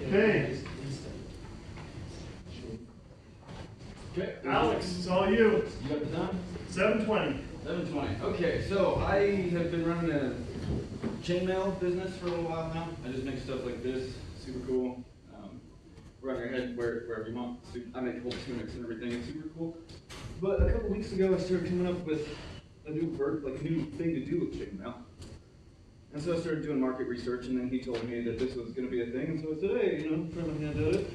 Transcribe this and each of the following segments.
Okay. Okay, Alex, it's all you. You got the time? 7:20. 7:20. Okay, so I have been running a chainmail business for a little while now. I just make stuff like this, super cool. Run your head wherever you want. I make whole tunics and everything. It's super cool. But a couple weeks ago, I started coming up with a new new thing to do with chainmail. And so I started doing market research, and then he told me that this was going to be a thing. And so I said, hey, throw my hand at it.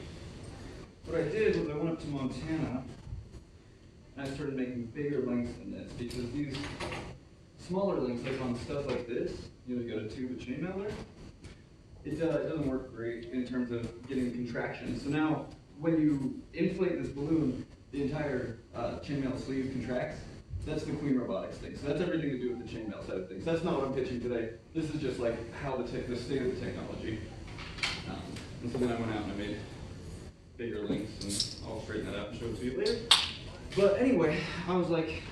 What I did was I went up to Montana, and I started making bigger links than this, because these smaller links, like on stuff like this, you got a tube of chainmail there, it doesn't work great in terms of getting contraction. So now, when you inflate this balloon, the entire chainmail sleeve contracts. That's the Queen Robotics thing. So that's everything to do with the chainmail side of things. That's not what I'm pitching today. This is just like how the state of the technology. And so then I went out and I made bigger links, and I'll straighten that out and show it to you later. But anyway, I was like,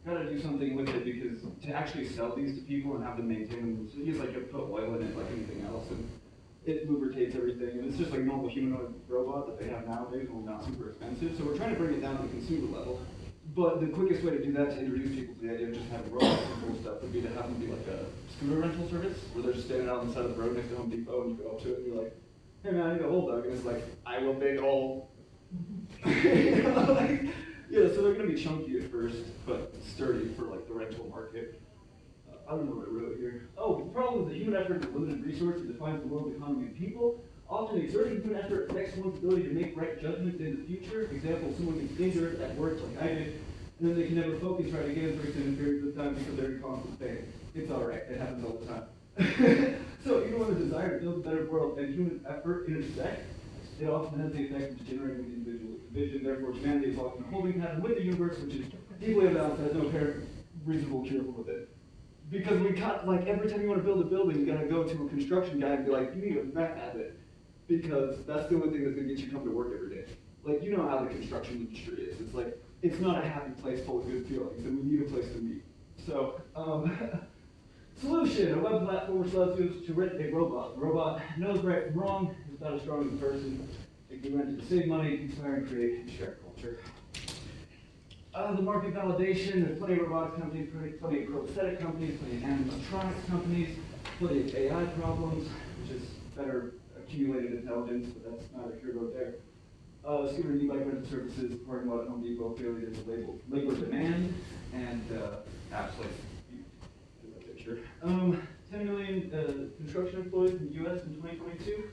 gotta do something with it, because to actually sell these to people and have them maintain them, so you like put oil in it like anything else, and it lubricates everything, and it's just like a normal humanoid robot that they have nowadays, and not super expensive. So we're trying to bring it down to the consumer level. But the quickest way to do that, to introduce people to the idea of just having robots and cool stuff, would be to have them be like a scooter rental service, where they're just standing out on the side of the road next to Home Depot, and you go up to it and you're like, hey man, I need a whole dog, and it's like, I will big hole. Yeah, so they're gonna be chunky at first, but sturdy for like the rental market. I don't know what I wrote here. Oh, the problem with the human effort and limited resources defines the world economy of people. Often exerting human effort affects one's ability to make right judgments in the future. Example, someone gets injured at work like I did, and then they can never focus right again for extended periods of time because they're in constant pain. It's alright, it happens all the time. So, even when the desire to build a better world and human effort intersect, it often has the effect of generating an individual vision. Therefore, humanity is often a holding pattern with the universe, which is deeply imbalanced, has no apparent reasonable cure with it. Because we got, like, every time you want to build a building, you gotta go to a construction guy and be like, you need a mech at it. Because that's the only thing that's gonna get you come to work every day. Like, you know how the construction industry is. It's like, it's not a happy place full of good feelings, and we need a place to meet. So, solution, a web platform which allows you to rent a robot. The robot knows right from wrong, is not as strong as a person. It can be rented to save money, inspire, and create, and share culture. The market validation, there's plenty of robotics companies, plenty of prosthetic companies, plenty of animatronics companies, plenty of AI problems, which is better accumulated intelligence, but that's not a hero there. Scooter and e-bike rental services, parking lot at Home Depot, clearly there's a labor demand, and apps like, here's that picture. 10 million construction employees in the US in 2022.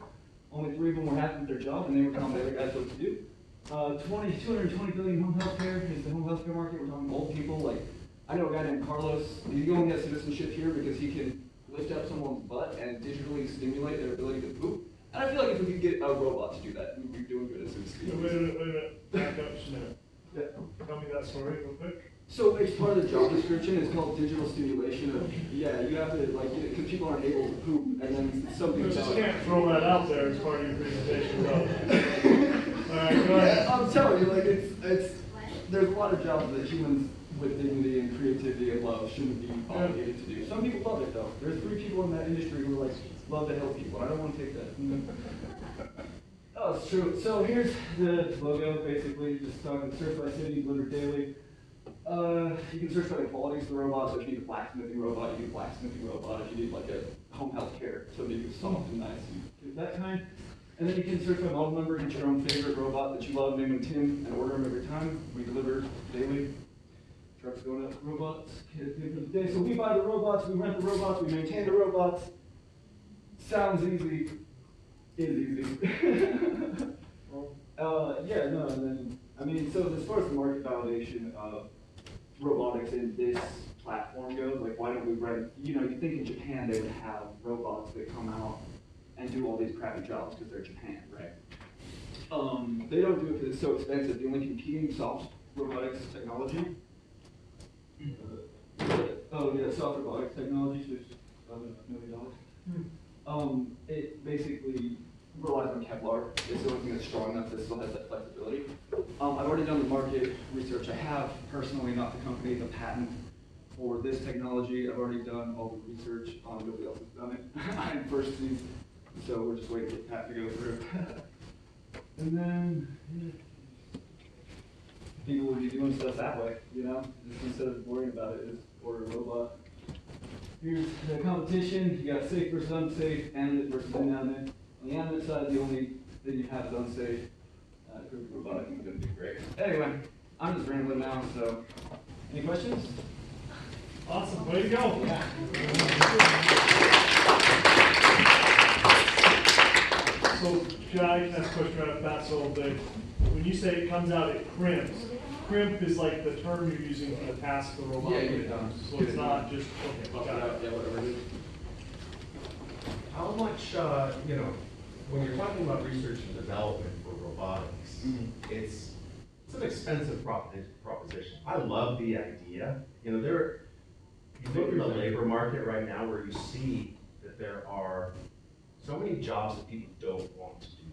Only 3 of them were happy with their job, and they were telling the other guys what to do. 220 billion home healthcare is the home healthcare market. We're talking old people. Like, I know a guy named Carlos. He only has citizenship here because he can lift up someone's butt and digitally stimulate their ability to poop. And I feel like if we could get a robot to do that, we'd be doing good as a species. Wait a minute. Back up just a minute. Yeah. Tell me that story real quick. So it's part of the job description. It's called digital stimulation of, yeah, you have to, like, because people aren't able to poop, and then something You just about can't throw that out there as part of your presentation. Alright, go ahead. I'm telling you, like, there's a lot of jobs that humans with dignity and creativity and love shouldn't be obligated to do. Some people love it, though. There's 3 people in that industry who are like, love to help people. I don't want to take that. Oh, it's true. So here's the logo, basically, just talking search by city, delivered daily. You can search by the qualities of the robot. So if you need a blacksmithing robot, you need a blacksmithing robot. If you need like a home health care, somebody who's soft and nice, you get that kind. And then you can search by model number, get your own favorite robot that you love, name him Tim, and order him every time. We deliver daily. Trucks going out, robots, kids pay for the day. So we buy the robots, we rent the robots, we maintain the robots. Sounds easy. Is easy. Yeah, no, and then, I mean, so as far as the market validation of robotics in this platform goes, like, why don't we rent, you think in Japan they would have robots that come out and do all these crappy jobs because they're Japan, right? They don't do it because it's so expensive. The only competing soft robotics technology, soft robotics technology, which is $11 million. It basically relies on Kevlar. It's the only thing that's strong enough that still has that flexibility. I've already done the market research. I have personally, not the company, the patent for this technology, I've already done all the research on, nobody else has done it. I'm first to, so we're just waiting for Pat to go through. And then, people would be doing stuff that way, you know, just instead of worrying about it, just order a robot. Here's the competition. You got safe versus unsafe, animate versus inanimate. On the animate side, the only thing you have is unsafe. Robotic is going to do great. Anyway, I'm just rambling now, so any questions? Awesome, way to go. Yeah. So, should I ask a question right off the bat? So, when you say it comes out, it crimps. Crimp is like the term you're using for the task the robot. Yeah, get it done. So Get it's it not done. just, okay, Pop it got out, it. yeah, whatever it is. How much, when you're talking about research and development for robotics, it's an expensive proposition. I love the idea. You look at the labor market right now where you see that there are so many jobs that people don't want to do.